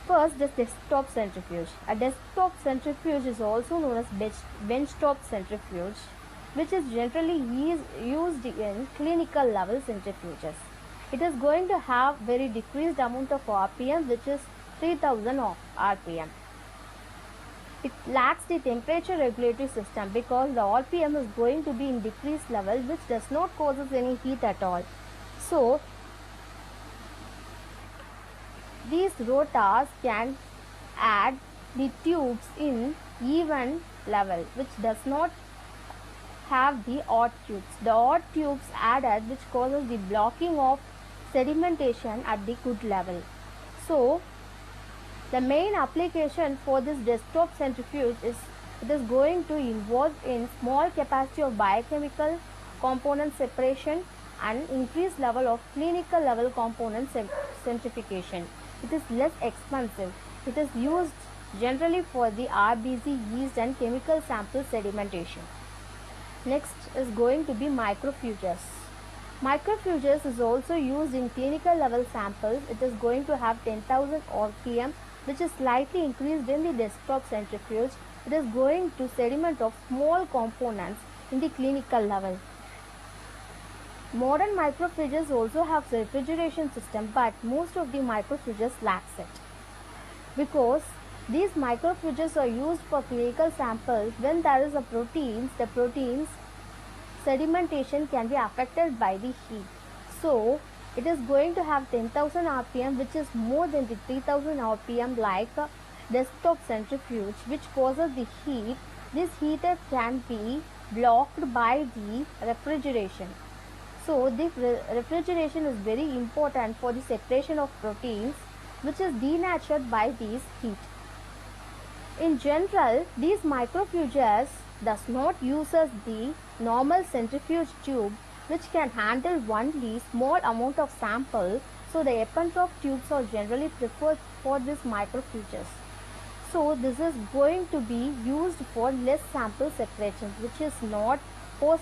First, the desktop centrifuge. A desktop centrifuge is also known as benchtop centrifuge, which is generally used in clinical level centrifuges. It is going to have very decreased amount of RPM, which is 3000 RPM. It lacks the temperature regulatory system because the RPM is going to be in decreased level, which does not causes any heat at all. So these rotors can add the tubes in even level, which does not have the odd tubes. The odd tubes added, which causes the blocking of sedimentation at the good level. So the main application for this desktop centrifuge is it is going to involve in small capacity of biochemical component separation and increased level of clinical level component centrifugation. It is less expensive. It is used generally for the RBC, yeast and chemical sample sedimentation. Next is going to be microfuges. Microfuges is also used in clinical level samples. It is going to have 10,000 RPM, which is slightly increased in the desktop centrifuge. It is going to sediment of small components in the clinical level. Modern microfuges also have refrigeration system, but most of the microfuges lacks it. Because these microfuges are used for clinical samples, when there is a proteins, the proteins sedimentation can be affected by the heat. So it is going to have 10,000 RPM, which is more than the 3000 RPM like a desktop centrifuge, which causes the heat. This heater can be blocked by the refrigeration. So the refrigeration is very important for the separation of proteins, which is denatured by this heat. In general, these microfuges does not use the normal centrifuge tube, which can handle only small amount of sample. So the Eppendorf tubes are generally preferred for these microfuges. So this is going to be used for less sample separation, which is not possible